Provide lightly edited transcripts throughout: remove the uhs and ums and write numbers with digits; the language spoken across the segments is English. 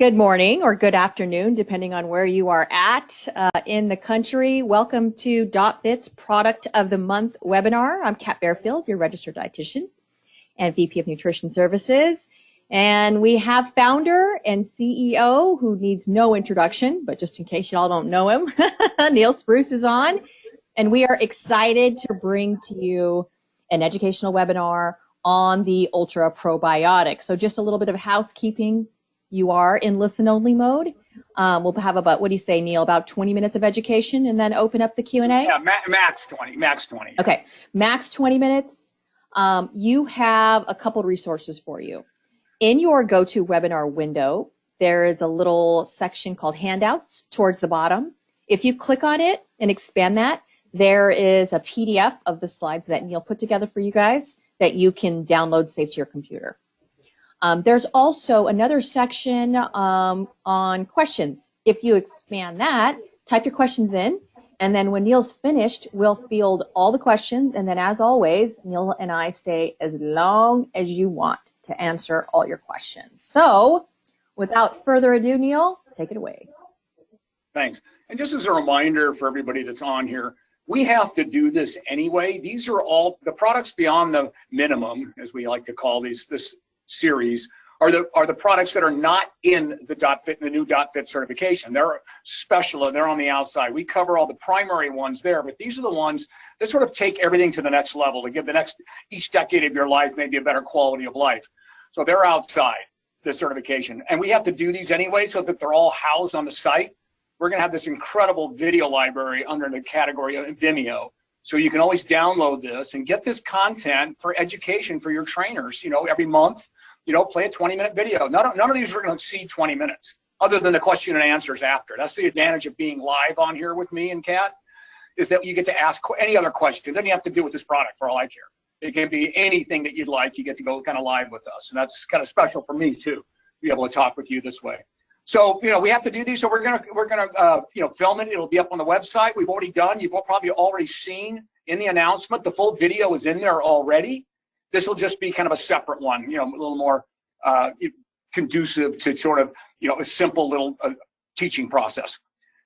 Good morning or good afternoon, depending on where you are at in the country. Welcome to DotFit's Product of the Month webinar. I'm Kat Bearfield, your registered dietitian and VP of Nutrition Services. And we have founder and CEO who needs no introduction, but just in case y'all don't know him, Neil Spruce is on. And we are excited to bring to you an educational webinar on the UltraProbiotic. So just a little bit of housekeeping. You are in listen-only mode. We'll have about, what do you say, Neil, about 20 minutes of education and then open up the Q&A? Yeah, max 20. Okay, max 20 minutes. You have a couple resources for you. In your GoToWebinar window, there is a little section called Handouts towards the bottom. If you click on it and expand that, there is a PDF of the slides that Neil put together for you guys that you can download, save to your computer. There's also another section on questions. If you expand that, type your questions in, and then when Neil's finished, we'll field all the questions, and then as always, Neil and I stay as long as you want to answer all your questions. So without further ado, Neil, take it away. Thanks. And just as a reminder for everybody that's on here, we have to do this anyway. These are all the products beyond the minimum, as we like to call this series, are the products that are not in the new DotFit certification. They're special and they're on the outside. We cover all the primary ones there, but these are the ones that sort of take everything to the next level to give each decade of your life maybe a better quality of life. So they're outside the certification, and we have to do these anyway so that they're all housed on the site. We're going to have this incredible video library under the category of Vimeo. So you can always download this and get this content for education for your trainers, every month. Play a 20-minute video. None of these are going to exceed 20 minutes, other than the question and answers after. That's the advantage of being live on here with me and Kat, is that you get to ask any other question. Doesn't have to do with this product, for all I care. It can be anything that you'd like. You get to go kind of live with us, and that's kind of special for me too, to be able to talk with you this way. So we have to do these. So we're gonna film it. It'll be up on the website. We've already done. You've probably already seen in the announcement. The full video is in there already. This will just be kind of a separate one, a little more conducive to sort of, a simple little teaching process.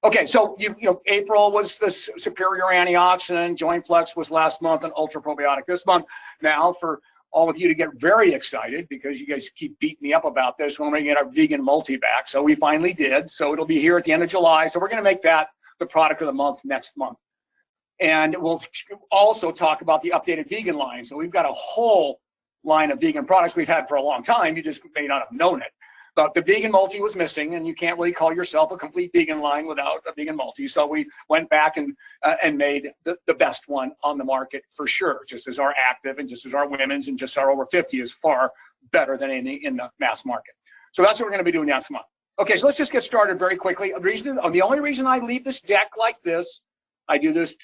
Okay, so April was the superior antioxidant, Joint Flex was last month, and UltraProbiotic this month. Now, for all of you to get very excited, because you guys keep beating me up about this, when we get our vegan multi back. So we finally did. So it'll be here at the end of July. So we're going to make that the product of the month next month. And we'll also talk about the updated vegan line. So we've got a whole line of vegan products we've had for a long time. You just may not have known it. But the vegan multi was missing, and you can't really call yourself a complete vegan line without a vegan multi. So we went back and made the best one on the market for sure, just as our active and just as our women's and just our over 50 is far better than any in the mass market. So that's what we're going to be doing next month. Okay, so let's just get started very quickly. The only reason I leave this deck like this, I do this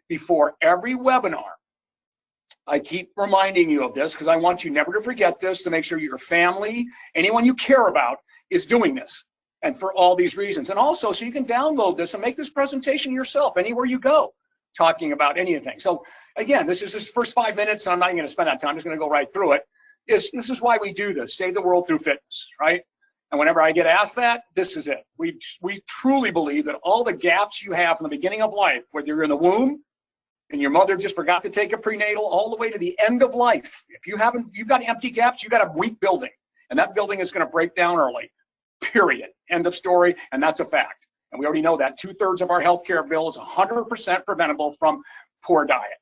before every webinar. I keep reminding you of this because I want you never to forget this, to make sure your family, anyone you care about, is doing this, and for all these reasons. And also, so you can download this and make this presentation yourself anywhere you go, talking about anything. So again, this is just first 5 minutes, and I'm not even going to spend that time. I'm just going to go right through it. This is why we do this, save the world through fitness, right? And whenever I get asked that, this is it. We truly believe that all the gaps you have from the beginning of life, whether you're in the womb and your mother just forgot to take a prenatal, all the way to the end of life, if you've got empty gaps, you've got a weak building, and that building is going to break down early, period. End of story, and that's a fact. And we already know that 2/3 of our healthcare bill is 100% preventable from poor diet.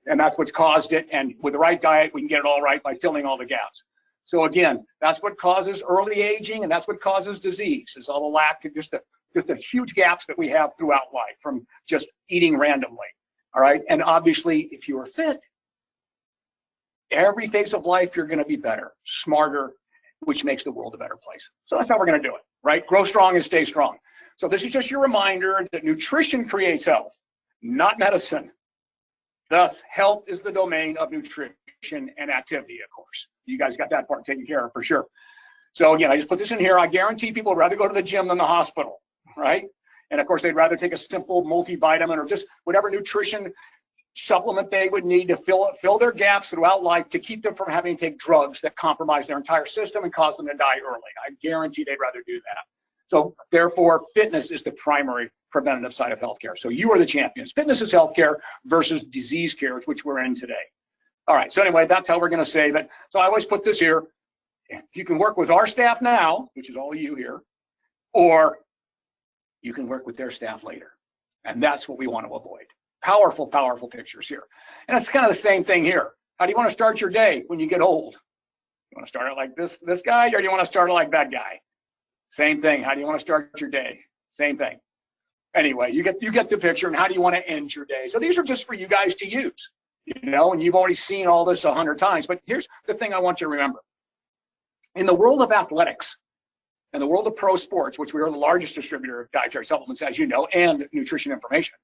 And that's what's caused it, and with the right diet, we can get it all right by filling all the gaps. So again, that's what causes early aging, and that's what causes disease, is all the lack of just the huge gaps that we have throughout life from just eating randomly. All right, and obviously, if you are fit, every phase of life you're going to be better, smarter, which makes the world a better place. So that's how we're going to do it, right? Grow strong and stay strong. So this is just your reminder that nutrition creates health, not medicine. Thus, health is the domain of nutrition and activity, of course. You guys got that part taken care of for sure. So again, I just put this in here. I guarantee people would rather go to the gym than the hospital, right? And of course, they'd rather take a simple multivitamin or just whatever nutrition supplement they would need to fill their gaps throughout life to keep them from having to take drugs that compromise their entire system and cause them to die early. I guarantee they'd rather do that. So therefore, fitness is the primary preventative side of healthcare. So you are the champions. Fitness is healthcare versus disease care, which we're in today. All right, so anyway, that's how we're going to save it. So I always put this here. You can work with our staff now, which is all of you here, or you can work with their staff later. And that's what we want to avoid. Powerful, powerful pictures here. And it's kind of the same thing here. How do you want to start your day when you get old? You want to start it like this guy, or do you want to start it like that guy? Same thing. How do you want to start your day? Same thing. Anyway, you get the picture. And how do you want to end your day? So these are just for you guys to use, you know, and you've already seen all this 100 times. But here's the thing I want you to remember. In the world of athletics, in the world of pro sports, which we are the largest distributor of dietary supplements, as you know, and nutrition information,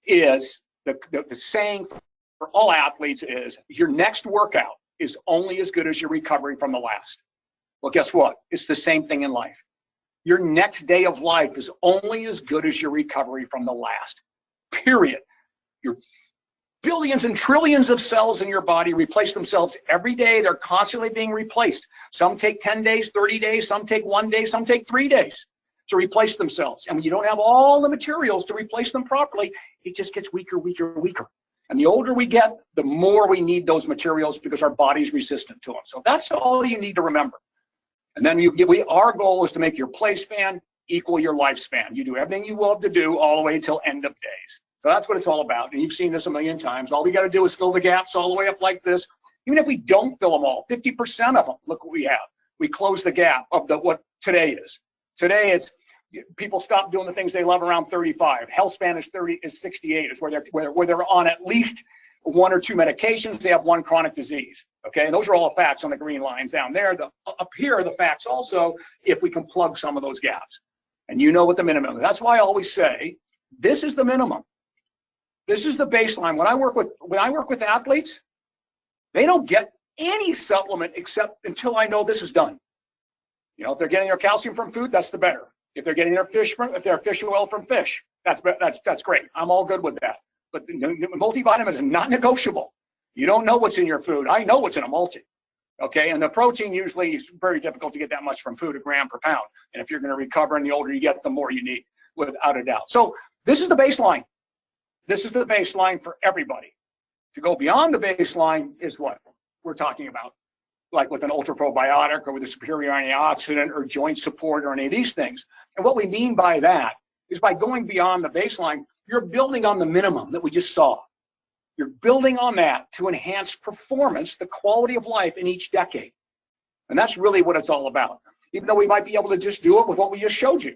is the saying for all athletes is your next workout is only as good as your recovery from the last. Well, guess what? It's the same thing in life. Your next day of life is only as good as your recovery from the last, period. Your billions and trillions of cells in your body replace themselves every day. They're constantly being replaced. Some take 10 days, 30 days, some take 1 day, some take 3 days to replace themselves. And when you don't have all the materials to replace them properly, it just gets weaker, weaker, weaker. And the older we get, the more we need those materials because our body's resistant to them. So that's all you need to remember. And then our goal is to make your play span equal your lifespan. You do everything you love to do all the way till end of days. So that's what it's all about. And you've seen this a million times. All we got to do is fill the gaps all the way up like this. Even if we don't fill them all, 50% of them, look what we have. We close the gap of what today is. Today it's people stop doing the things they love around 35. Health span is 68 is where they're on at least 1 or 2 medications. They have 1 chronic disease. Okay, and those are all the facts on the green lines down there. Up here are the facts also if we can plug some of those gaps. And you know what the minimum is. That's why I always say this is the minimum. This is the baseline. When I work with athletes, they don't get any supplement except until I know this is done. You know, if they're getting their calcium from food, that's the better. If they're getting their fish oil from fish, that's great. I'm all good with that. But the multivitamin is not negotiable. You don't know what's in your food. I know what's in a multi. Okay, and the protein usually is very difficult to get that much from food, a gram per pound. And if you're going to recover, and the older you get, the more you need, without a doubt. So this is the baseline. This is the baseline for everybody. To go beyond the baseline is what we're talking about, like with an UltraProbiotic or with a superior antioxidant or joint support or any of these things. And what we mean by that is by going beyond the baseline, you're building on the minimum that we just saw. You're building on that to enhance performance, the quality of life in each decade. And that's really what it's all about. Even though we might be able to just do it with what we just showed you.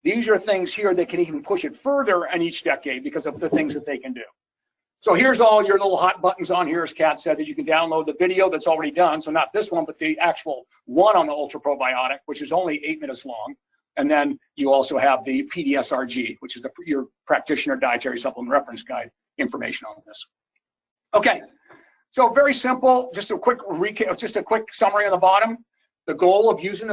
These are things here that can even push it further in each decade because of the things that they can do. So here's all your little hot buttons on here, as Kat said, that you can download the video that's already done. So not this one, but the actual one on the UltraProbiotic, which is only 8 minutes long. And then you also have the PDSRG, which is your practitioner dietary supplement reference guide information on this. Okay, so very simple, just a quick recap, just a quick summary on the bottom. The goal of using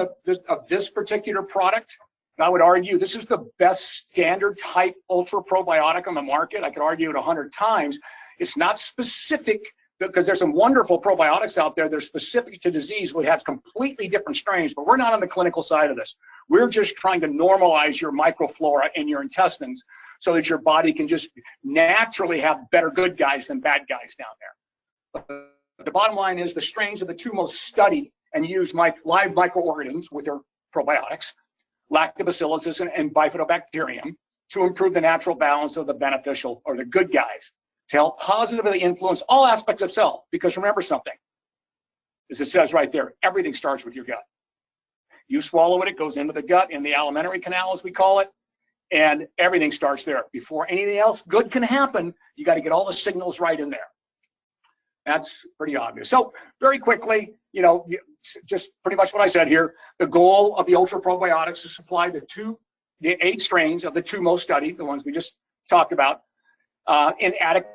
this particular product, and I would argue this is the best standard type ultra probiotic on the market. I could argue it 100 times. It's not specific because there's some wonderful probiotics out there that are specific to disease. We have completely different strains, but we're not on the clinical side of this. We're just trying to normalize your microflora in your intestines so that your body can just naturally have better good guys than bad guys down there. But the bottom line is the strains are the 2 most studied and used live microorganisms with their probiotics, lactobacillus and bifidobacterium, to improve the natural balance of the beneficial or the good guys, to help positively influence all aspects of health. Because remember something, as it says right there, everything starts with your gut. You swallow it, it goes into the gut, in the alimentary canal, as we call it, and everything starts there. Before anything else good can happen, you got to get all the signals right in there. That's pretty obvious. So very quickly, you know, just pretty much what I said here, the goal of the UltraProbiotics is to supply the 8 strains of the 2 most studied, the ones we just talked about, in adequate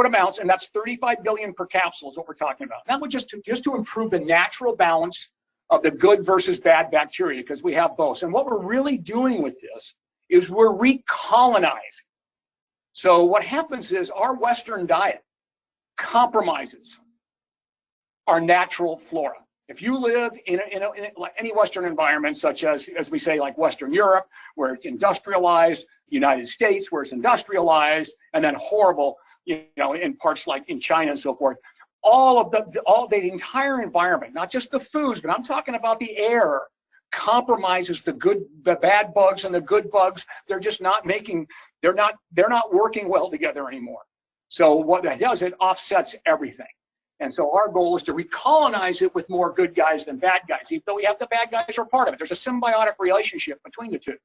amounts, and that's 35 billion per capsule is what we're talking about. That would just to improve the natural balance of the good versus bad bacteria, because we have both. And what we're really doing with this is we're recolonizing. So what happens is our Western diet compromises our natural flora. If you live in like any Western environment, such as we say, like Western Europe, where it's industrialized, United States, where it's industrialized, and then horrible, in parts like in China and so forth, all the entire environment, not just the foods, but I'm talking about the air, compromises the bad bugs and the good bugs. They're just not they're not working well together anymore. So what that does, it offsets everything. And so our goal is to recolonize it with more good guys than bad guys. Even though we have the bad guys are part of it, there's a symbiotic relationship between the two.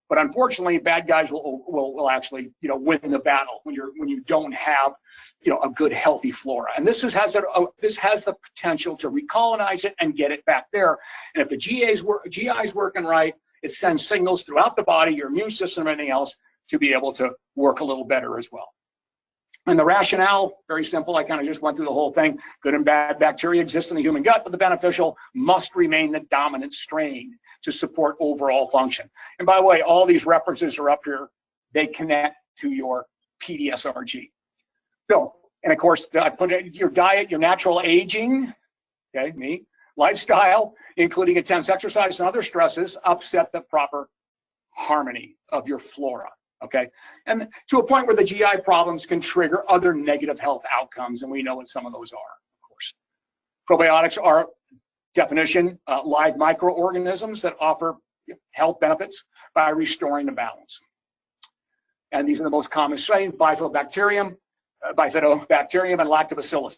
But unfortunately, bad guys will actually win the battle when you don't have a good healthy flora. And this has the potential to recolonize it and get it back there. And if the GI is working right, it sends signals throughout the body, your immune system, and everything else to be able to work a little better as well. And the rationale, very simple. I kind of just went through the whole thing. Good and bad bacteria exist in the human gut, but the beneficial must remain the dominant strain to support overall function. And by the way, all these references are up here. They connect to your PDSRG. So, and of course, I put it, your diet, your natural aging, okay, lifestyle, including intense exercise and other stresses, upset the proper harmony of your flora. Okay, and to a point where the GI problems can trigger other negative health outcomes, and we know what some of those are, of course. Probiotics are, definition, live microorganisms that offer health benefits by restoring the balance. And these are the most common strains: bifidobacterium, and lactobacillus.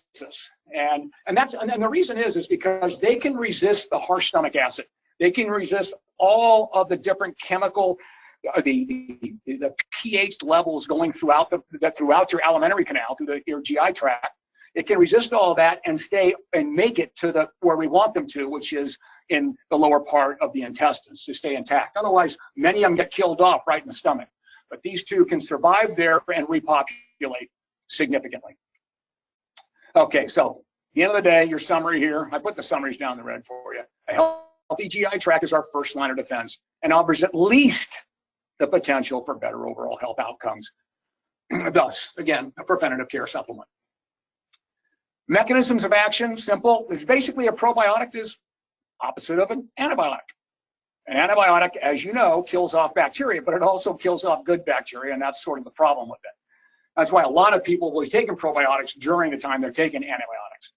And the reason is because they can resist the harsh stomach acid. They can resist all of the different chemical, the pH levels going throughout your alimentary canal, through your GI tract. It can resist all that and stay and make it to where we want them to, which is in the lower part of the intestines, to stay intact. Otherwise, many of them get killed off right in the stomach. But these two can survive there and repopulate significantly. Okay, so at the end of the day, your summary here, I put the summaries down in the red for you. A healthy GI tract is our first line of defense and offers at least the potential for better overall health outcomes. Thus, again, a preventative care supplement. Mechanisms of action, simple. There's basically a probiotic is opposite of an antibiotic. An antibiotic, as you know, kills off bacteria, but it also kills off good bacteria, and that's sort of the problem with it. That's why a lot of people will be taking probiotics during the time they're taking antibiotics.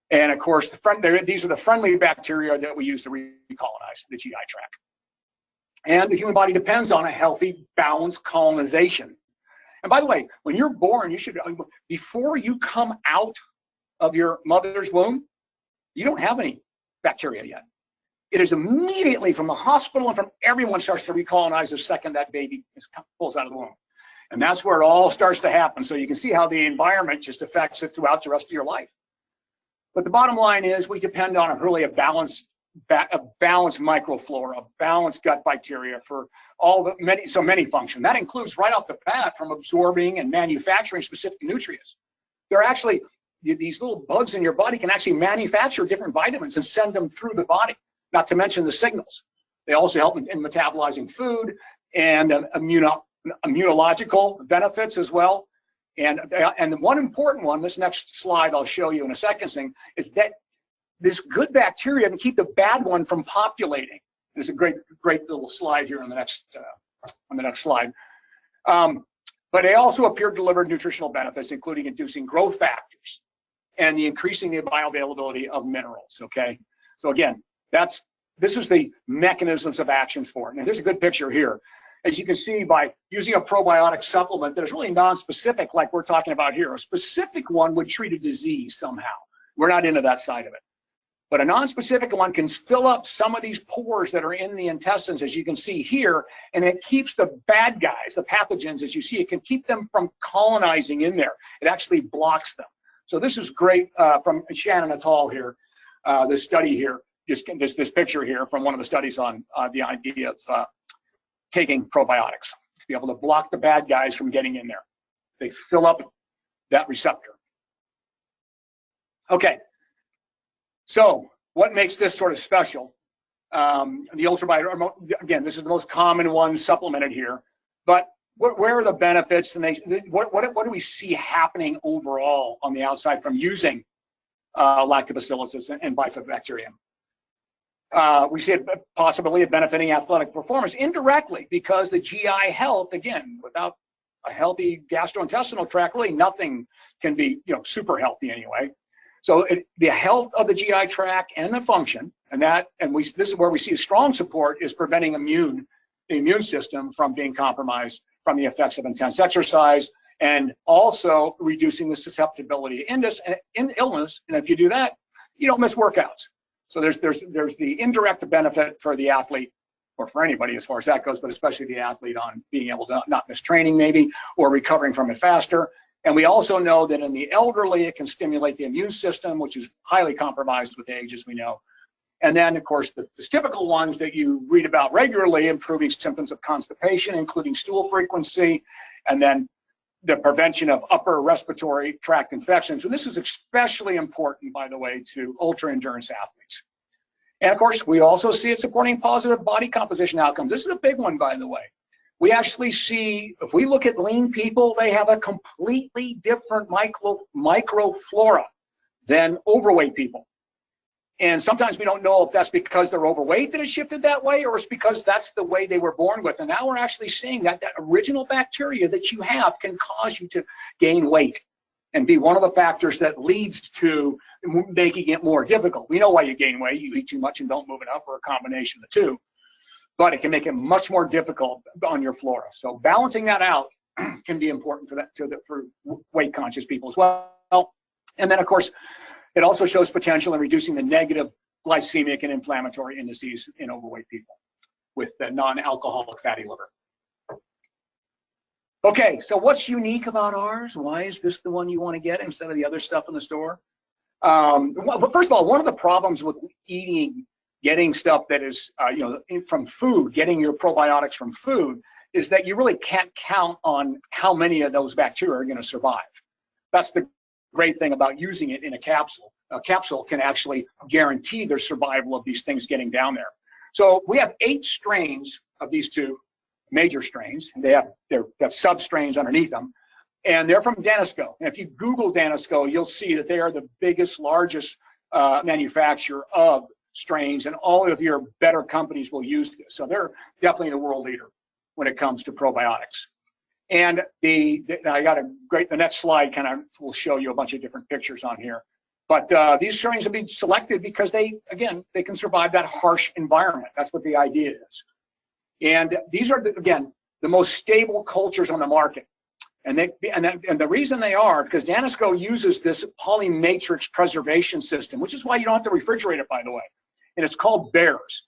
And of course, these are the friendly bacteria that we use to recolonize the GI tract. And the human body depends on a healthy, balanced colonization. And by the way, when you're born, before you come out of your mother's womb, you don't have any bacteria yet. It is immediately from the hospital and from everyone starts to recolonize the second that baby pulls out of the womb. And that's where it all starts to happen. So you can see how the environment just affects it throughout the rest of your life. But the bottom line is we depend on a balanced microflora, a balanced gut bacteria for many functions. That includes right off the bat from absorbing and manufacturing specific nutrients. They're actually, these little bugs in your body can actually manufacture different vitamins and send them through the body, not to mention the signals. They also help in metabolizing food and immunological benefits as well. And the one important one, this next slide I'll show you in a second thing, is that this good bacteria can keep the bad one from populating. There's a great little slide here on the next slide. But they also appear to deliver nutritional benefits, including inducing growth factors and increasing the bioavailability of minerals. Okay, so again, this is the mechanisms of actions for it. And here's a good picture here. As you can see, by using a probiotic supplement that is really non-specific, like we're talking about here, a specific one would treat a disease somehow. We're not into that side of it. But a non-specific one can fill up some of these pores that are in the intestines, as you can see here, and it keeps the bad guys, the pathogens, as you see, it can keep them from colonizing in there. It actually blocks them. So this is great from Shannon et al. Here, this study here, this picture here from one of the studies on the idea of taking probiotics to be able to block the bad guys from getting in there. They fill up that receptor. Okay. So what makes this sort of special? The UltraProbiotic, again, this is the most common one supplemented here, but where are the benefits, and what do we see happening overall on the outside from using lactobacillus and bifidobacterium? We see a possibility of benefiting athletic performance indirectly, because the GI health, again, without a healthy gastrointestinal tract, really nothing can be, super healthy anyway. So the health of the GI tract and the function, this is where we see strong support, is preventing the immune system from being compromised from the effects of intense exercise, and also reducing the susceptibility to illness. And if you do that, you don't miss workouts. So there's the indirect benefit for the athlete, or for anybody as far as that goes, but especially the athlete, on being able to not miss training maybe, or recovering from it faster. And we also know that in the elderly, it can stimulate the immune system, which is highly compromised with age, as we know. And then, of course, the typical ones that you read about regularly, improving symptoms of constipation, including stool frequency, and then the prevention of upper respiratory tract infections. And this is especially important, by the way, to ultra endurance athletes. And of course, we also see it supporting positive body composition outcomes. This is a big one, by the way. We actually see, if we look at lean people, they have a completely different microflora than overweight people. And sometimes we don't know if that's because they're overweight that it shifted that way, or it's because that's the way they were born with. And now we're actually seeing that original bacteria that you have can cause you to gain weight, and be one of the factors that leads to making it more difficult. We know why you gain weight. You eat too much and don't move enough, or a combination of the two. But it can make it much more difficult on your flora. So balancing that out can be important for weight conscious people as well. And then, of course, it also shows potential in reducing the negative glycemic and inflammatory indices in overweight people with the non-alcoholic fatty liver. Okay, so what's unique about ours? Why is this the one you want to get instead of the other stuff in the store? But first of all, one of the problems with getting stuff that is, from food, getting your probiotics from food, is that you really can't count on how many of those bacteria are going to survive. That's the great thing about using it in a capsule. A capsule can actually guarantee the survival of these things getting down there. So we have 8 strains of these 2 major strains. They have sub-strains underneath them, and they're from Danisco. And if you Google Danisco, you'll see that they are the biggest, largest manufacturer of strains, and all of your better companies will use this. So they're definitely the world leader when it comes to probiotics. And the next slide kind of will show you a bunch of different pictures on here. But these strains have been selected because they can survive that harsh environment. That's what the idea is. And these are, the most stable cultures on the market. And the reason they are, because Danisco uses this polymatrix preservation system, which is why you don't have to refrigerate it, by the way. And it's called BEARS,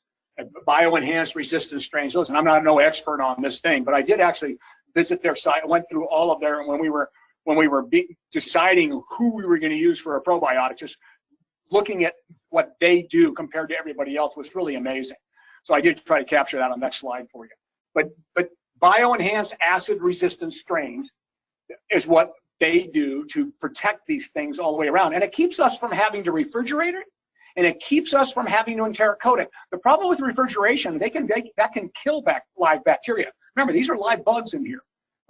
bioenhanced resistant strains. Listen, I'm not no expert on this thing, but I did actually visit their site. I went through all of their, when we were deciding who we were going to use for a probiotic, just looking at what they do compared to everybody else was really amazing. So I did try to capture that on the next slide for you. But bioenhanced acid-resistant strains is what they do to protect these things all the way around. And it keeps us from having to refrigerate it, and it keeps us from having to enteric-coat it. The problem with refrigeration, that can kill live bacteria. Remember, these are live bugs in here.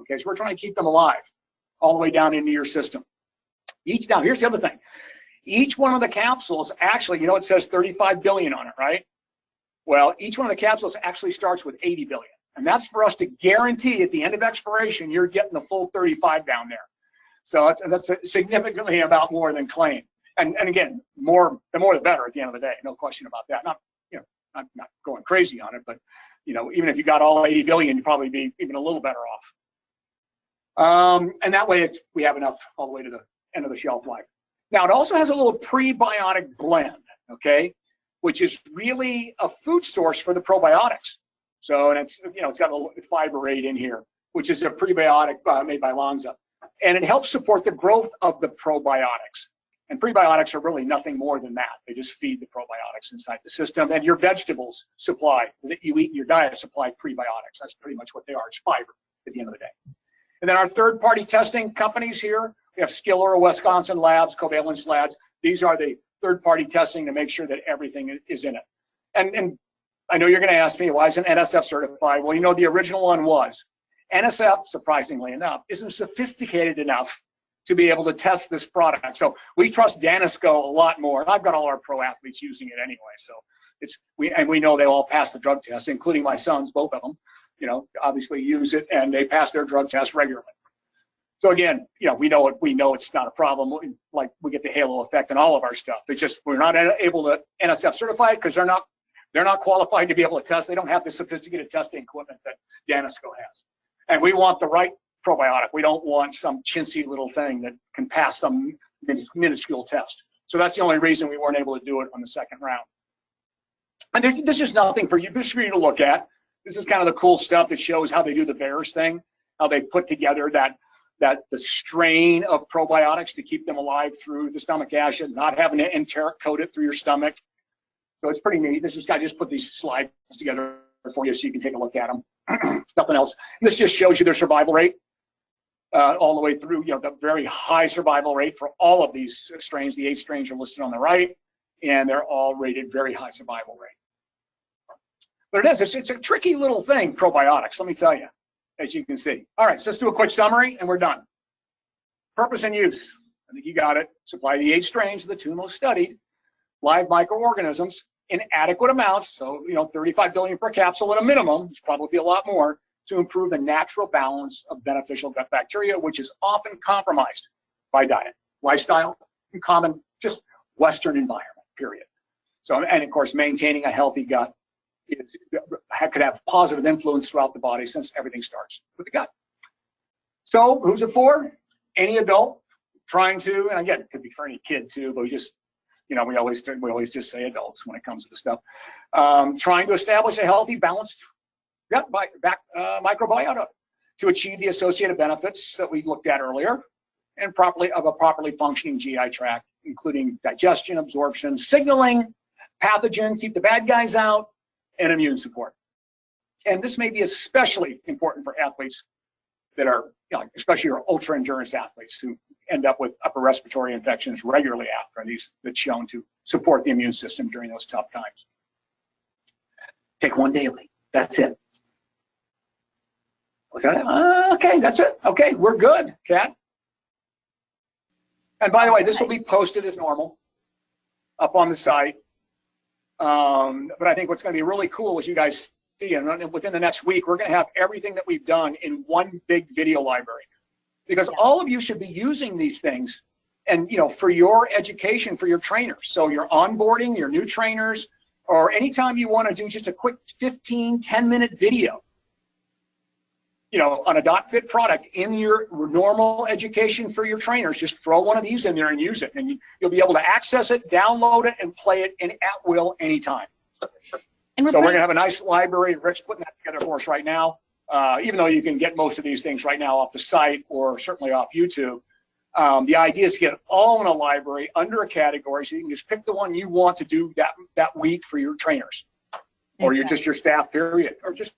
Okay, so we're trying to keep them alive all the way down into your system. Now, here's the other thing. Each one of the capsules actually, it says 35 billion on it, right? Well, each one of the capsules actually starts with 80 billion. And that's for us to guarantee at the end of expiration, you're getting the full 35 down there. So that's significantly about more than claim. And again, the more the better at the end of the day, no question about that. I'm not going crazy on it, but even if you got all 80 billion, you'd probably be even a little better off. And that way we have enough all the way to the end of the shelf life. Now, it also has a little prebiotic blend, okay, which is really a food source for the probiotics. So, and it's got a fiberate in here, which is a prebiotic made by Lonza. And it helps support the growth of the probiotics. And prebiotics are really nothing more than that. They just feed the probiotics inside the system. And your vegetables supply, that you eat in your diet, supply prebiotics. That's pretty much what they are. It's fiber at the end of the day. And then our third-party testing companies here, we have Skiller, Wisconsin Labs, Covalence Labs. These are the third-party testing to make sure that everything is in it. And I know you're going to ask me, why isn't NSF certified? Well, the original one was. NSF, surprisingly enough, isn't sophisticated enough to be able to test this product. So we trust Danisco a lot more. And I've got all our pro athletes using it anyway. So we know they all pass the drug test, including my sons, both of them, obviously use it, and they pass their drug test regularly. So again, we know it's not a problem. Like we get the halo effect in all of our stuff. It's just we're not able to NSF certify it because they're not qualified to be able to test. They don't have the sophisticated testing equipment that Danisco has. And we want the right probiotic. We don't want some chintzy little thing that can pass some minuscule test. So that's the only reason we weren't able to do it on the second round. And there's just nothing for you to look at. This is kind of the cool stuff that shows how they do the bears thing, how they put together the strain of probiotics to keep them alive through the stomach acid, not having to enteric coat it through your stomach. So it's pretty neat. I just put these slides together for you so you can take a look at them. Nothing else. This just shows you their survival rate all the way through, the very high survival rate for all of these strains. The 8 strains are listed on the right, and they're all rated very high survival rate. But it's a tricky little thing, probiotics, let me tell you, as you can see. All right, so let's do a quick summary, and we're done. Purpose and use. I think you got it. Supply the 8 strains of the 2 most studied live microorganisms in adequate amounts, so 35 billion per capsule at a minimum, it's probably a lot more, to improve the natural balance of beneficial gut bacteria, which is often compromised by diet, lifestyle, and common just Western environment, period. So, and of course, maintaining a healthy gut could have positive influence throughout the body, since everything starts with the gut. So who's it for? Any adult trying to, and again, it could be for any kid too, but we always just say adults when it comes to the stuff. Trying to establish a healthy, balanced gut microbiota to achieve the associated benefits that we looked at earlier, and of a properly functioning GI tract, including digestion, absorption, signaling, pathogen, keep the bad guys out, and immune support. And this may be especially important for athletes that are, especially your ultra endurance athletes who end up with upper respiratory infections regularly after these, that's shown to support the immune system during those tough times. Take one daily. That's it. Was that it? Okay, that's it. Okay, we're good, Kat. And by the way, this will be posted as normal up on the site. But I think what's going to be really cool is you guys see, and within the next week, we're going to have everything that we've done in one big video library, because all of you should be using these things, and for your education, for your trainers. So your onboarding, your new trainers, or anytime you want to do just a quick 15, 10-minute video, on a .fit product in your normal education for your trainers, just throw one of these in there and use it, and you'll be able to access it, download it, and play it at will anytime. And so we're going to have a nice library. Rick's putting that together for us right now, even though you can get most of these things right now off the site or certainly off YouTube. The idea is to get it all in a library under a category, so you can just pick the one you want to do that week for your trainers, or just your staff, period, or just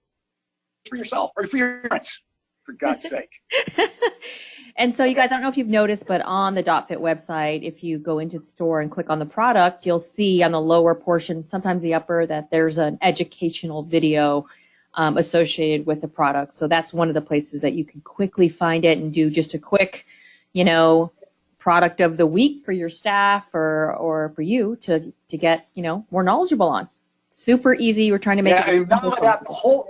for yourself or for your parents, for God's sake. And so you guys, I don't know if you've noticed, but on the .fit website, if you go into the store and click on the product, you'll see on the lower portion, sometimes the upper, that there's an educational video associated with the product. So that's one of the places that you can quickly find it and do just a quick, product of the week for your staff or for you to get, more knowledgeable on. Super easy. We're trying to make it.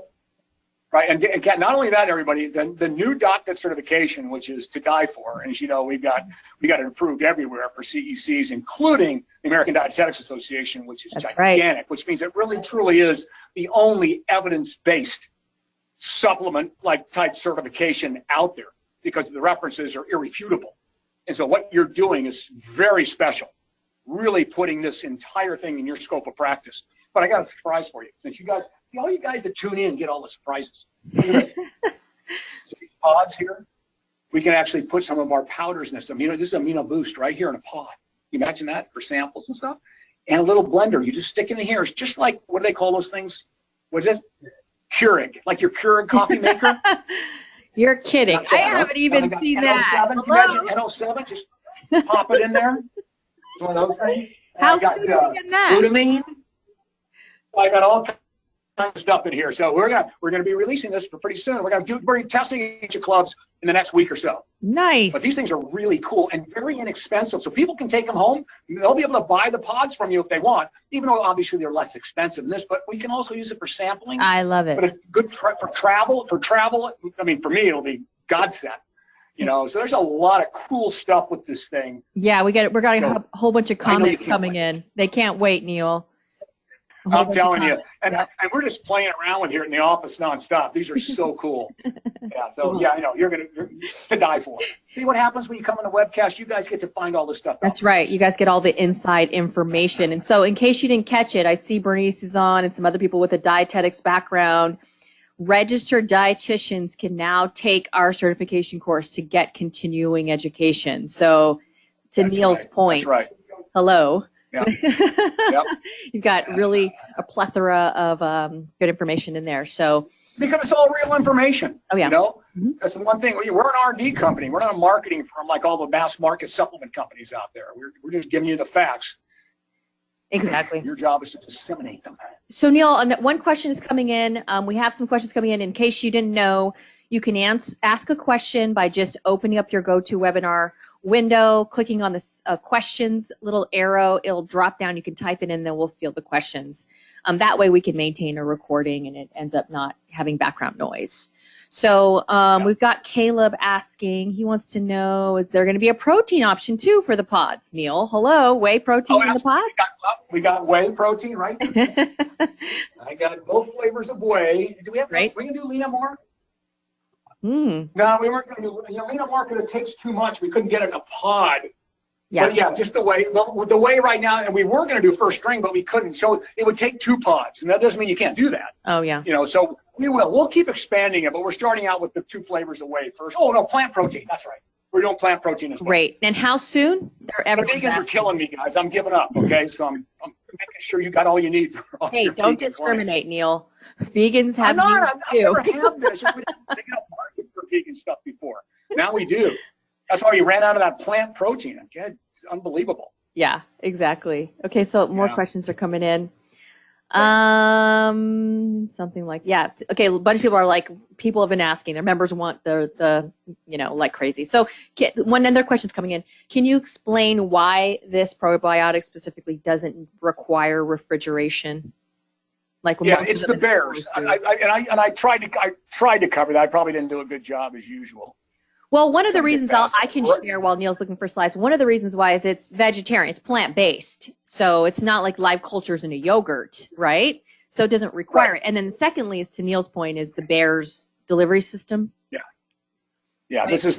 Right, and not only that, everybody, the new .fit certification, which is to die for, and as you know, we got it approved everywhere for CECs, including the American Dietetics Association, which is gigantic, which means it really truly is the only evidence-based supplement-like type certification out there, because the references are irrefutable. And so what you're doing is very special, really putting this entire thing in your scope of practice. But I got a surprise for you, since you guys, all you guys that tune in get all the surprises. Look at this. So these pods here, we can actually put some of our powders in this. This is Amino Boost right here in a pod. You imagine that for samples and stuff? And a little blender, you just stick it in here. It's just like, what do they call those things? What is it? Keurig, like your Keurig coffee maker. You're kidding. I haven't even seen that. Can you imagine NO7? Just pop it in there. It's one of those things. How soon are we getting that? Glutamine. I got all of stuff in here. So we're gonna be releasing this pretty soon. We're testing each of clubs in the next week or so. Nice. But these things are really cool and very inexpensive. So people can take them home. They'll be able to buy the pods from you if they want, even though obviously they're less expensive than this, but we can also use it for sampling. I love it. But it's good for travel. I mean, for me, it'll be godsend. You know, so there's a lot of cool stuff with this thing. Yeah, we got a whole bunch of comments coming in. They can't wait, Neil. I'm telling you, and we're just playing around with here in the office nonstop. These are so cool. Yeah, so yeah, I know you're to die for. See what happens when you come on the webcast? You guys get to find all this stuff out. That's right. You guys get all the inside information. And so, in case you didn't catch it, I see Bernice is on and some other people with a dietetics background. Registered dietitians can now take our certification course to get continuing education. So, to Neil's point, hello. Yep. Yep. You've got really a plethora of good information in there. So because it's all real information. Oh yeah. You know, that's the one thing. We're an R&D company. We're not a marketing firm like all the mass market supplement companies out there. We're just giving you the facts. Exactly. Your job is to disseminate them. So Neil, one question is coming in. We have some questions coming in. In case you didn't know, you can ask a question by just opening up your GoToWebinar window, clicking on this questions little arrow. It'll drop down. You can type it in, then we'll field the questions. That way we can maintain a recording and it ends up not having background noise. So we've got Caleb asking, he wants to know, is there going to be a protein option too for the pods? Neil, hello, whey protein in the pods? We got whey protein, right? I got both flavors of whey. Do we have? Right. We can do Lena Mark. No, we weren't going to do. You know, Lena Mark, it takes too much. We couldn't get it in a pod. Yeah. But yeah, just the whey. Well, with the whey right now, and we were going to do first string, but we couldn't. So it would take 2 pods, and that doesn't mean you can't do that. Oh yeah. You know, so we'll keep expanding it, but we're starting out with the 2 flavors of whey first. Oh no, plant protein. That's right. We're doing plant protein as well. Great. And how soon? The vegans are killing me, guys. I'm giving up. Okay, so I'm making sure you got all you need. For all hey, don't discriminate, Neil. Vegans have I never have this. We didn't have a market for vegan stuff before. Now we do. That's why we ran out of that plant protein. Okay, it's unbelievable. Yeah, exactly. Okay, so more questions are coming in. Something like, okay, a bunch of people are like, people have been asking, their members want the you know, like crazy. So one other question's coming in. Can you explain why this probiotic specifically doesn't require refrigeration? Like it's the bears. I tried to cover that. I probably didn't do a good job as usual. Well, one of the reasons I can share while Neil's looking for slides, one of the reasons why is it's vegetarian, it's plant-based. So it's not like live cultures in a yogurt, right? So it doesn't require it. And then secondly, is to Neil's point, is the bear's delivery system. Yeah, this is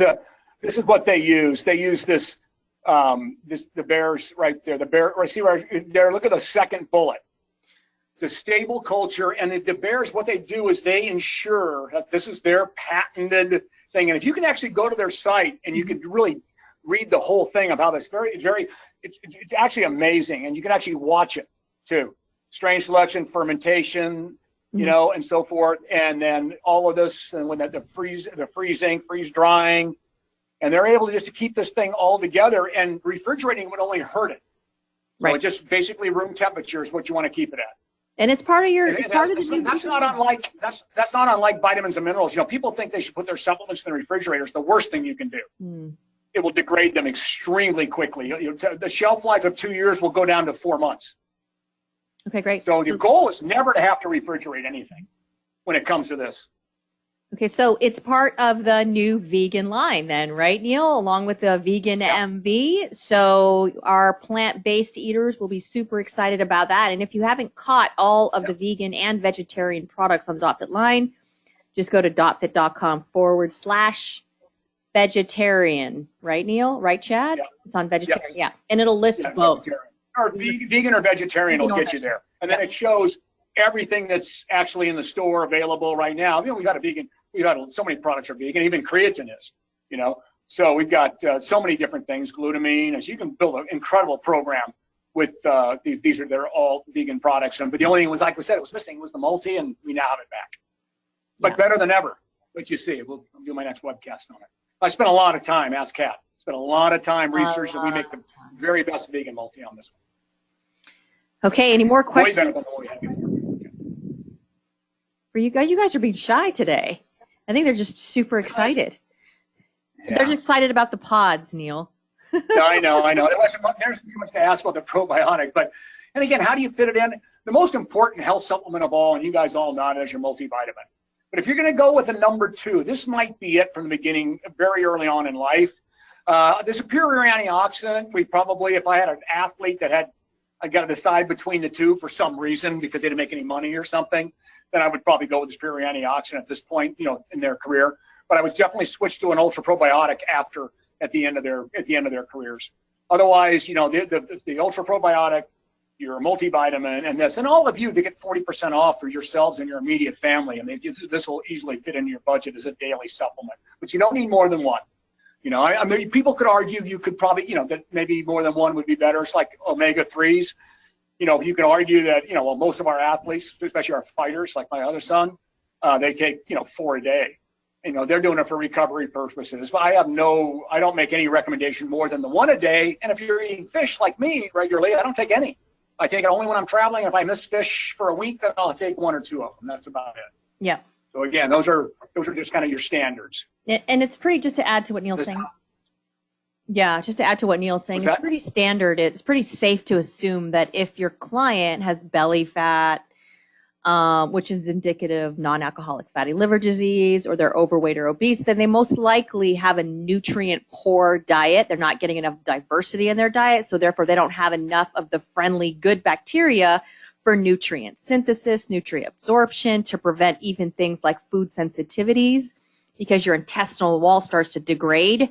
what they use. They use this, the bears right there. The bear, see right there, look at the second bullet. It's a stable culture, and the bears, what they do is they ensure that this is their patented thing. And if you can actually go to their site and you can really read the whole thing of how this it's actually amazing, and you can actually watch it too. Strain selection, fermentation, you know, and so forth, and then all of this, and when the freezing, freeze drying, and they're able to just to keep this thing all together. And refrigerating would only hurt it. So it just basically room temperature is what you want to keep it at. And it's part of your. That's not unlike vitamins and minerals. You know, people think they should put their supplements in the refrigerator. It's the worst thing you can do. It will degrade them extremely quickly. The shelf life of 2 years will go down to 4 months. Okay, great. So your goal is never to have to refrigerate anything when it comes to this. Okay, so it's part of the new vegan line then, right, Neil? Along with the vegan MV. So our plant-based eaters will be super excited about that. And if you haven't caught all of the vegan and vegetarian products on the DotFit line, just go to dotfit.com/vegetarian. Right, Neil? Right, Chad? Yeah. It's on vegetarian. Yeah. And it'll list both. Or vegan or vegetarian will get you there. And then it shows everything that's actually in the store available right now. You know, we got so many products are vegan, even creatine is, you know. So we've got so many different things, glutamine, as you can build an incredible program with they're all vegan products. But the only thing was, like we said, it was missing was the multi, and we now have it back. But better than ever. But you see, I'll do my next webcast on it. I spent a lot of time, ask Kat, spent a lot of time researching, and we make the very best vegan multi on this one. Okay, any more questions? Way better than the one we had before. for you guys are being shy today. I think they're just super excited. Yeah. They're just excited about the pods, Neil. No, I know. There's too much to ask about the probiotic, but, and again, how do you fit it in? The most important health supplement of all, and you guys all know it, is your multivitamin. But if you're going to go with a number 2, this might be it from the beginning, very early on in life. The superior antioxidant, we probably, if I had an athlete that I got to decide between the two for some reason because they didn't make any money or something, then I would probably go with the superior antioxidant at this point, in their career. But I would definitely switch to an UltraProbiotic at the end of their careers. Otherwise, the UltraProbiotic, your multivitamin, and this, and all of you to get 40% off for yourselves and your immediate family. I mean, this will easily fit into your budget as a daily supplement, but you don't need more than one. I mean, people could argue you could probably, that maybe more than one would be better. It's like omega-3s. You can argue that, well, most of our athletes, especially our fighters, like my other son, they take, 4 a day. They're doing it for recovery purposes. But I don't make any recommendation more than the 1 a day. And if you're eating fish like me regularly, I don't take any. I take it only when I'm traveling. If I miss fish for a week, then I'll take 1 or 2 of them. That's about it. Yeah. So again, those are just kind of your standards. And it's pretty, just to add to what Neil's saying. Yeah, just to add to what Neil's saying, it's pretty standard. It's pretty safe to assume that if your client has belly fat, which is indicative of non-alcoholic fatty liver disease, or they're overweight or obese, then they most likely have a nutrient poor diet. They're not getting enough diversity in their diet, so therefore they don't have enough of the friendly good bacteria for nutrient synthesis, nutrient absorption, to prevent even things like food sensitivities, because your intestinal wall starts to degrade,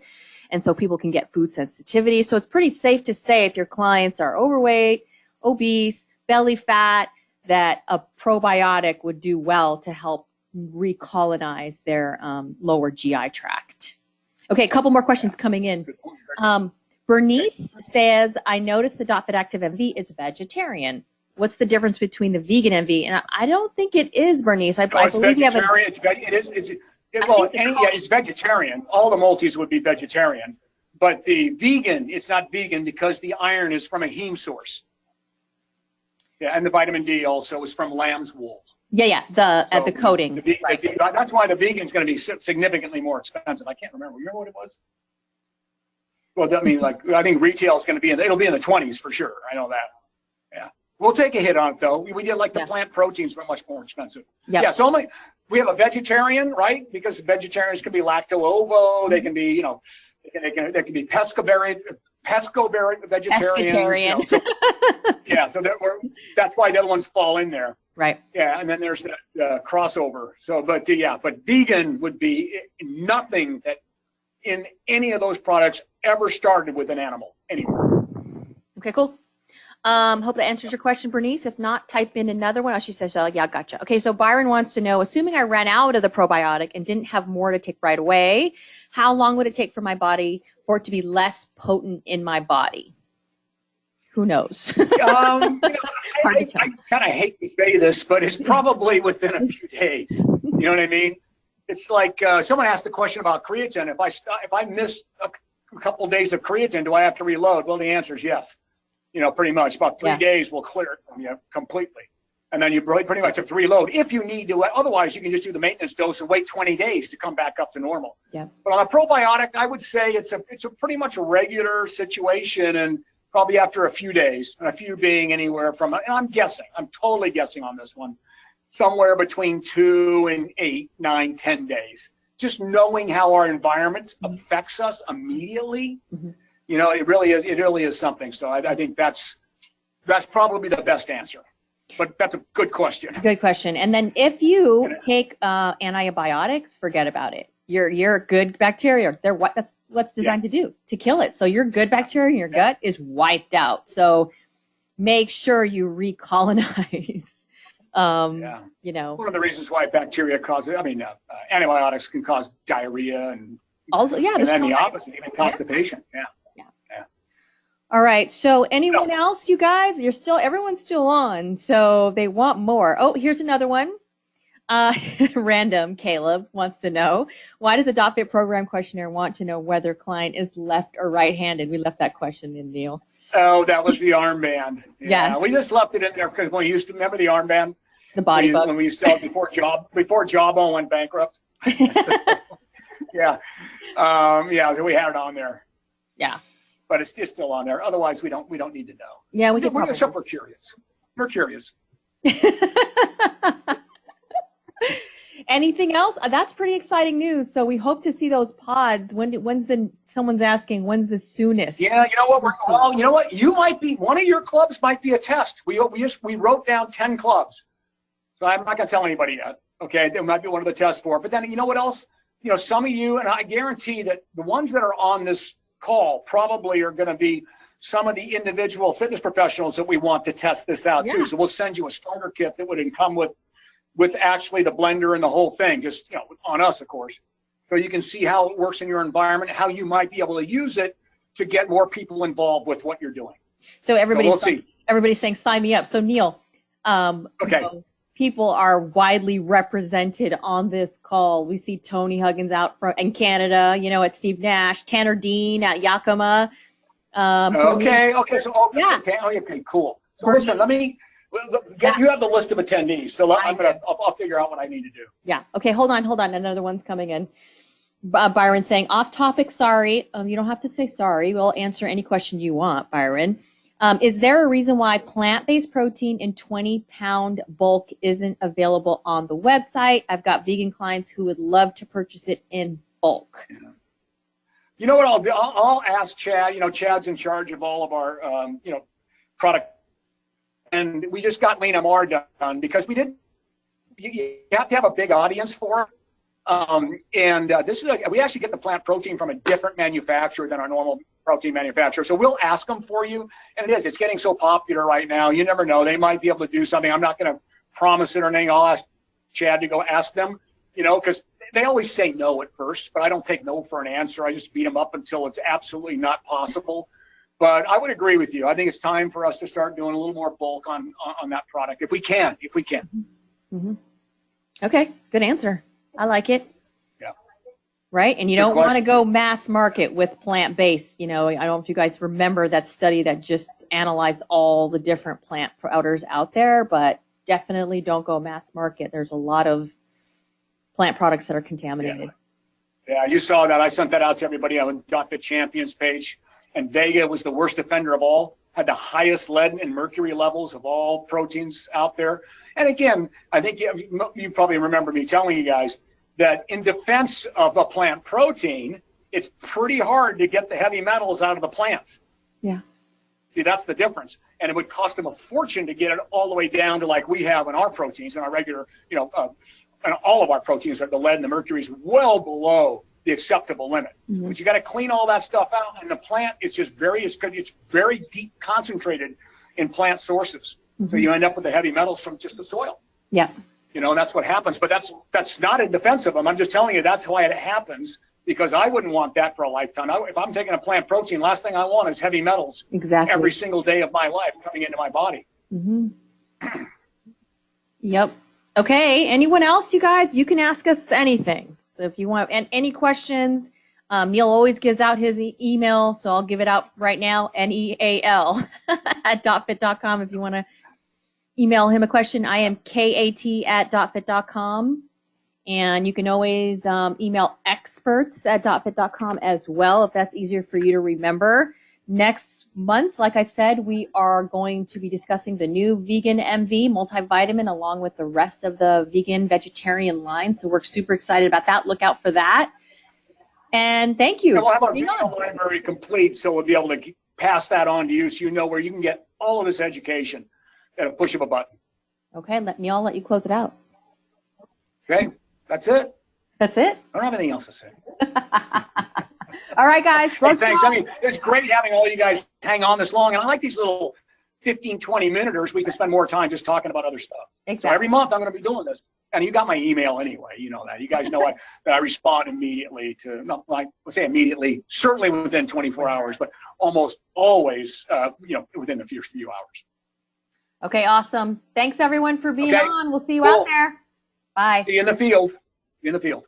and so people can get food sensitivity. So it's pretty safe to say if your clients are overweight, obese, belly fat, that a probiotic would do well to help recolonize their lower GI tract. Okay, a couple more questions coming in. Bernice says, I noticed the .Fit Active MV is vegetarian. What's the difference between the vegan MV? And I don't think it is, Bernice. I believe you have a... It's vegetarian. All the multis would be vegetarian. But the vegan, it's not vegan because the iron is from a heme source. Yeah, and the vitamin D also is from lamb's wool. Yeah, the coating. That's why the vegan is going to be significantly more expensive. I can't remember. You remember what it was? Well, I mean, I think retail is going to be it'll be in the 20s for sure. I know that. Yeah, we'll take a hit on it though. We did the plant proteins, but much more expensive. Yep. Yeah. So we have a vegetarian, right? Because vegetarians can be lacto-ovo. They can be, they can be pescovarian vegetarians. So that's why the other ones fall in there. Right. Yeah, and then there's that crossover. So, but vegan would be nothing that in any of those products ever started with an animal anywhere. Okay, cool. Hope that answers your question, Bernice. If not, type in another one. Oh, she says, yeah, gotcha. Okay, so Byron wants to know, assuming I ran out of the probiotic and didn't have more to take right away, how long would it take for my body for it to be less potent in my body? Who knows? I kind of hate to say this, but it's probably within a few days. You know what I mean? It's like someone asked the question about creatine. If I miss a couple of days of creatine, do I have to reload? Well, the answer is yes. Pretty much about 3 days will clear it from you completely. And then you pretty much have to reload if you need to. Otherwise, you can just do the maintenance dose and wait 20 days to come back up to normal. Yeah. But on a probiotic, I would say it's a pretty much a regular situation, and probably after a few days, and a few being anywhere from, and I'm totally guessing on this one, somewhere between 2 and 8, 9, 10 days. Just knowing how our environment affects us immediately. Mm-hmm. It really is something. So I think that's probably the best answer. But that's a good question. Good question. And then if you take antibiotics, forget about it. Your good bacteria, that's what's designed to do, to kill it. So your good bacteria in your gut is wiped out. So make sure you recolonize. One of the reasons why bacteria antibiotics can cause diarrhea and also, and then the opposite, even constipation. Yeah. All right. So anyone else, you guys? Everyone's still on. So they want more. Oh, here's another one. Random Caleb wants to know, why does the .Fit program questionnaire want to know whether client is left or right-handed? We left that question in, Neil. Oh, that was the armband. Yeah, yes. We just left it in there because we used to remember the armband. The body bug. When we sell it before Jawbone went bankrupt. Yeah. Yeah, so we had it on there. Yeah. But it's just still on there. Otherwise, we don't need to know. Yeah, we could probably. Except we're curious. We're curious. Anything else? That's pretty exciting news. So we hope to see those pods. Someone's asking, when's the soonest? Yeah, you know what? You know what? You might be, one of your clubs might be a test. We wrote down 10 clubs. So I'm not going to tell anybody yet. Okay, it might be one of the tests for it. But then, you know what else? You know, some of you, and I guarantee that the ones that are on this call probably are going to be some of the individual fitness professionals that we want to test this out too. So we'll send you a starter kit that would come with actually the blender and the whole thing, just, you know, on us, of course. So you can see how it works in your environment, how you might be able to use it to get more people involved with what you're doing. So everybody's saying, sign me up. So Neil, okay. You know, people are widely represented on this call. We see Tony Huggins out in Canada, you know, at Steve Nash, Tanner Dean at Yakima. Okay, cool. So listen, you have the list of attendees, so I'll figure out what I need to do. Yeah. Okay. Hold on. Another one's coming in. Byron saying, off topic. Sorry. You don't have to say sorry. We'll answer any question you want, Byron. Is there a reason why plant-based protein in 20-pound bulk isn't available on the website? I've got vegan clients who would love to purchase it in bulk. Yeah. You know what I'll do? I'll ask Chad. You know, Chad's in charge of all of our, you know, product. And we just got Lean MR done because you have to have a big audience for it. We actually get the plant protein from a different manufacturer than our normal protein manufacturer. So we'll ask them for you. And it's getting so popular right now. You never know. They might be able to do something. I'm not going to promise it or anything. I'll ask Chad to go ask them, you know, because they always say no at first, but I don't take no for an answer. I just beat them up until it's absolutely not possible. But I would agree with you. I think it's time for us to start doing a little more bulk on that product if we can. Mm-hmm. Okay, good answer. I like it. Yeah. Right, and you don't want to go mass market with plant-based. You know, I don't know if you guys remember that study that just analyzed all the different plant powders out there, but definitely don't go mass market. There's a lot of plant products that are contaminated. Yeah, you saw that. I sent that out to everybody on the Champions page. And Vega was the worst offender of all, had the highest lead and mercury levels of all proteins out there. And again, I think you probably remember me telling you guys that in defense of a plant protein, it's pretty hard to get the heavy metals out of the plants. Yeah. See, that's the difference. And it would cost them a fortune to get it all the way down to like we have in our proteins, in our regular, you know, and all of our proteins, the lead and the mercury is well below the acceptable limit. Mm-hmm. But you got to clean all that stuff out. And the plant, it's very deep concentrated in plant sources. Mm-hmm. So you end up with the heavy metals from just the soil. Yeah. You know, and that's what happens. But that's not in defense of them. I'm just telling you that's why it happens, because I wouldn't want that for a lifetime. If I'm taking a plant protein, last thing I want is heavy metals every single day of my life coming into my body. Mm-hmm. Yep. Okay. Anyone else, you guys? You can ask us anything. So if you want any questions, Neil always gives out his email, so I'll give it out right now, NEAL at dotfit.com. If you want to email him a question, I am KAT at dotfit.com. And you can always email experts at dotfit.com as well, if that's easier for you to remember. Next month, like I said, we are going to be discussing the new vegan MV multivitamin along with the rest of the vegan vegetarian line. So we're super excited about that. Look out for that. And thank you. We'll have our video library complete, so we'll be able to pass that on to you so you know where you can get all of this education at a push of a button. Okay, Neil, I'll let you close it out. Okay, that's it. That's it? I don't have anything else to say. All right, guys. Hey, thanks. I mean, it's great having all you guys hang on this long. And I like these little 15, 20 minuters. We can spend more time just talking about other stuff. Exactly. So every month I'm going to be doing this. And you got my email anyway. You know that. You guys know that I respond immediately to, not like, let's say immediately, certainly within 24 hours, but almost always, you know, within the first few hours. Okay, awesome. Thanks, everyone, for being on. We'll see you out there. Bye. See you in the field. See you in the field.